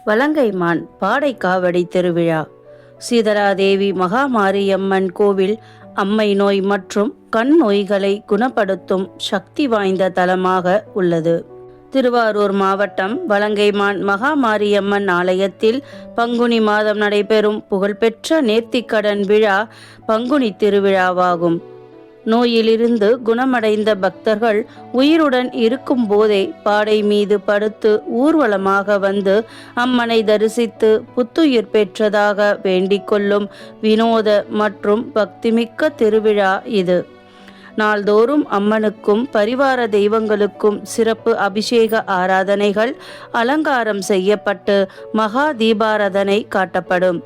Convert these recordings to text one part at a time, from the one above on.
வலங்கைமான் பாடைக்காவடி திருவிழா. சீதலாதேவி மகாமாரியம்மன் கோவில் அம்மை நோய் மற்றும் கண் நோய்களை குணப்படுத்தும் சக்தி வாய்ந்த தலமாக உள்ளது. திருவாரூர் மாவட்டம் வலங்கைமான் மகாமாரியம்மன் ஆலயத்தில் பங்குனி மாதம் நடைபெறும் புகழ்பெற்ற நேர்த்திக்கடன் விழா பங்குனி திருவிழாவாகும். நோயிலிருந்து குணமடைந்த பக்தர்கள் உயிருடன் இருக்கும் போதே பாடை மீது படுத்து ஊர்வலமாக வந்து அம்மனை தரிசித்து புத்துயிர் பெற்றதாக வேண்டிக் கொள்ளும் வினோத மற்றும் பக்திமிக்க திருவிழா இது. நாள்தோறும் அம்மனுக்கும் பரிவார தெய்வங்களுக்கும் சிறப்பு அபிஷேக ஆராதனைகள் அலங்காரம் செய்யப்பட்டு மகா தீபாராதனை காட்டப்படும்.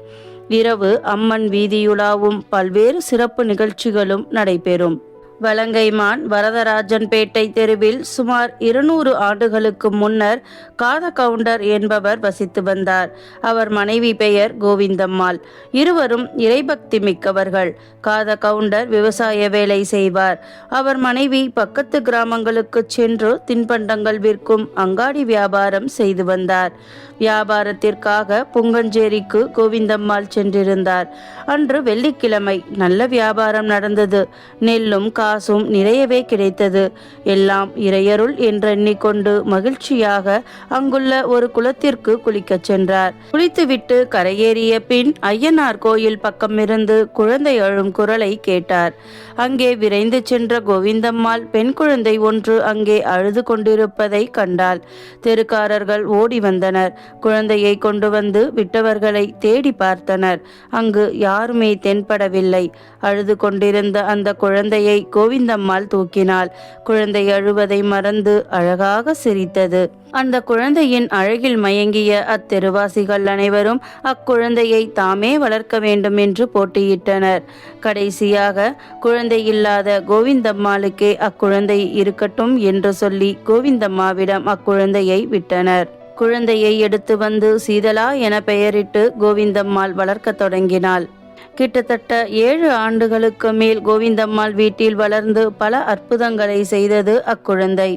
இரவு அம்மன் வீதியுலாவும் பல்வேறு சிறப்பு நிகழ்ச்சிகளும் நடைபெறும். வலங்கைமான் வரதராஜன்பேட்டை தெருவில் சுமார் 200 ஆண்டுகளுக்கு முன்னர் காத கவுண்டர் என்பவர் வசித்து வந்தார். அவர் மனைவி பெயர் கோவிந்தம்மாள். இருவரும் இறைபக்தி மிக்கவர்கள். காத கவுண்டர் விவசாய வேலை செய்வார். அவர் மனைவி பக்கத்து கிராமங்களுக்கு சென்று தின்பண்டங்கள் விற்கும் அங்காடி வியாபாரம் செய்து வந்தார். வியாபாரத்திற்காக புங்கஞ்சேரிக்கு கோவிந்தம்மாள் சென்றிருந்தார். அன்று வெள்ளிக்கிழமை நல்ல வியாபாரம் நடந்தது. நெல்லும் காசும் நிறையவே கிடைத்தது. எல்லாம் இறையருள் என்றெண்ணிக்கொண்டு மகிழ்ச்சியாக அங்குள்ள ஒரு குளத்திற்கு குளிக்கச் சென்றார். குளித்துவிட்டு கரையேறிய பின் ஐயனார் கோயில் பக்கமிருந்து குழந்தை அழும் குரலை கேட்டார். அங்கே விரைந்து சென்ற கோவிந்தம்மாள் பெண் குழந்தை ஒன்று அங்கே அழுது கொண்டிருப்பதை கண்டாள். தெருக்காரர்கள் ஓடி வந்தனர். குழந்தையை கொண்டு வந்து விட்டவர்களை தேடி பார்த்தனர். அங்கு யாருமே தென்படவில்லை. அழுது கொண்டிருந்த அந்த குழந்தையை கோவிந்தம்மாள் தூக்கினாள். குழந்தை அழுவதை மறந்து அழகாக சிரித்தது. அந்த குழந்தையின் அழகில் மயங்கிய அத்தெருவாசிகள் அனைவரும் அக்குழந்தையை தாமே வளர்க்க வேண்டும் என்று போட்டியிட்டனர். கடைசியாக குழந்தை இல்லாத கோவிந்தம்மாளுக்கே அக்குழந்தை இருக்கட்டும் என்று சொல்லி கோவிந்தம்மாவிடம் அக்குழந்தையை விட்டனர். குழந்தையை எடுத்து வந்து சீதலா என பெயரிட்டு கோவிந்தம்மாள் வளர்க்க தொடங்கினாள். கிட்டத்தட்ட 7 ஆண்டுகளுக்கு மேல் கோவிந்தம்மாள் வீட்டில் வளர்ந்து பல அற்புதங்களை செய்தது அக்குழந்தை.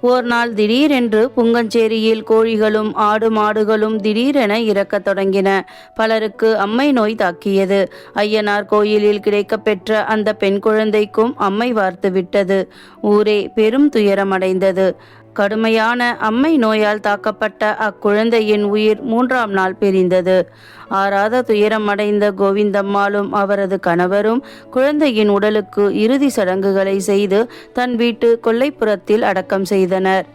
ஓர் நாள் திடீரென்று புங்கஞ்சேரியில் கோழிகளும் ஆடு மாடுகளும் திடீரென இறக்கத் தொடங்கின. பலருக்கு அம்மை நோய் தாக்கியது. ஐயனார் கோயிலில் கிடைக்கப்பெற்ற அந்த பெண் குழந்தைக்கும் அம்மை வார்த்து விட்டது. ஊரே பெரும் துயரமடைந்தது. கடுமையான அம்மை நோயால் தாக்கப்பட்ட அக்குழந்தையின் உயிர் 3ஆம் நாள் பிரிந்தது. ஆறாத துயரம் அடைந்த கோவிந்தம்மாளும் அவரது கணவரும் குழந்தையின் உடலுக்கு இறுதி சடங்குகளை செய்து தன் வீட்டு கொல்லைப்புறத்தில் அடக்கம் செய்தனர்.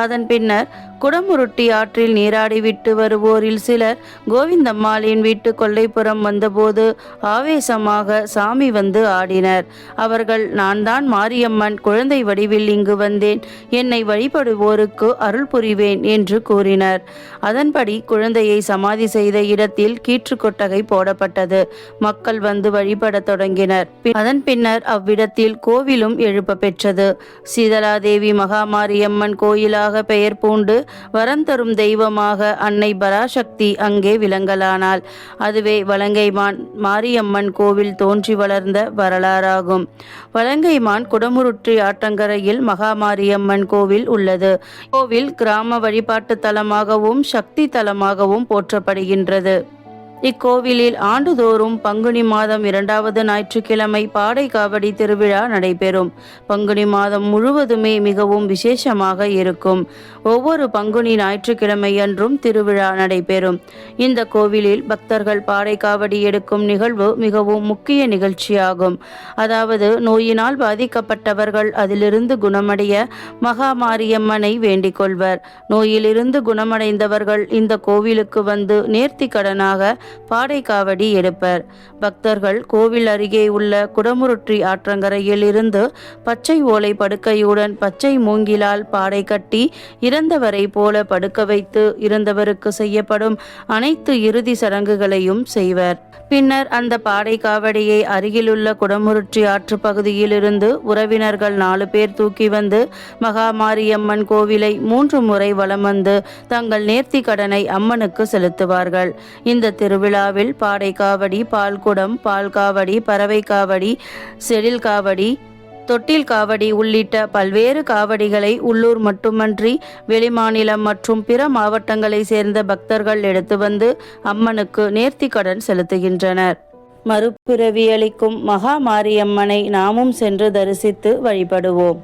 அதன் பின்னர் குடமுருட்டி ஆற்றில் நீராடிவிட்டு வருவோரில் சிலர் கோவிந்தம்மாளின் வீட்டு கொல்லைப்புறம் வந்தபோது ஆவேசமாக சாமி வந்து ஆடினர். அவர்கள், நான் தான் மாரியம்மன், குழந்தை வடிவில் இங்கு வந்தேன், என்னை வழிபடுவோருக்கு அருள் புரிவேன் என்று கூறினர். அதன்படி குழந்தையை சமாதி செய்த இடத்தில் கீற்று கொட்டகை போடப்பட்டது. மக்கள் வந்து வழிபட தொடங்கினர். அதன் பின்னர் அவ்விடத்தில் கோவிலும் எழுப்ப பெற்றது. சீதலாதேவி மகாமாரியம்மன் கோயிலாக பெயர் பூண்டு வரந்தரும் தெய்வமாக அன்னை பராசக்தி அங்கே விளங்கலானாள். அதுவே வலங்கைமான் மாரியம்மன் கோவில் தோன்றி வளர்ந்த வரலாறாகும். வலங்கைமான் குடமுருட்டி ஆற்றங்கரையில் மகாமாரியம்மன் கோவில் உள்ளது. கோவில் கிராம வழிபாட்டு தலமாகவும் சக்தி தலமாகவும் போற்றப்படுகின்றது. இக்கோவிலில் ஆண்டுதோறும் பங்குனி மாதம் 2வது ஞாயிற்றுக்கிழமை பாடை காவடி திருவிழா நடைபெறும். பங்குனி மாதம் முழுவதுமே மிகவும் விசேஷமாக இருக்கும். ஒவ்வொரு பங்குனி ஞாயிற்றுக்கிழமை அன்றும் திருவிழா நடைபெறும். இந்த கோவிலில் பக்தர்கள் பாடை காவடி எடுக்கும் நிகழ்வு மிகவும் முக்கிய நிகழ்ச்சியாகும். அதாவது நோயினால் பாதிக்கப்பட்டவர்கள் அதிலிருந்து குணமடைய மகாமாரியம்மனை வேண்டிக் கொள்வர். நோயிலிருந்து குணமடைந்தவர்கள் இந்த கோவிலுக்கு வந்து நேர்த்தி கடனாக பாடை காவடி எடுப்பர். பக்தர்கள் கோவில் அருகே உள்ள குடமுருட்டி ஆற்றங்கரையில் இருந்து பச்சை ஓலை படுக்கையுடன் பச்சை மூங்கிலால் பாடை கட்டி இறந்தவரை போல படுக்க வைத்து இறந்தவருக்கு செய்யப்படும் அனைத்து இறுதி சடங்குகளையும் செய்வர். பின்னர் அந்த பாடை காவடியை அருகிலுள்ள குடமுருட்டி ஆற்று பகுதியிலிருந்து உறவினர்கள் 4 பேர் தூக்கி வந்து மகாமாரியம்மன் கோவிலை 3 முறை வலம் வந்து தங்கள் நேர்த்தி கடனை அம்மனுக்கு செலுத்துவார்கள். இந்த திருவிழாவில் பாடை காவடி, பால்குடம், பால் காவடி, பறவை காவடி, செடில் காவடி, தொட்டில் காவடி உள்ளிட்ட பல்வேறு காவடிகளை உள்ளூர் மட்டுமன்றி வெளிமாநிலம் மற்றும் பிற மாவட்டங்களை சேர்ந்த பக்தர்கள் எடுத்து வந்து அம்மனுக்கு நேர்த்திக்கடன் செலுத்துகின்றனர். மறுபிறவி அளிக்கும் மகா மாரியம்மனை நாமும் சென்று தரிசித்து வழிபடுவோம்.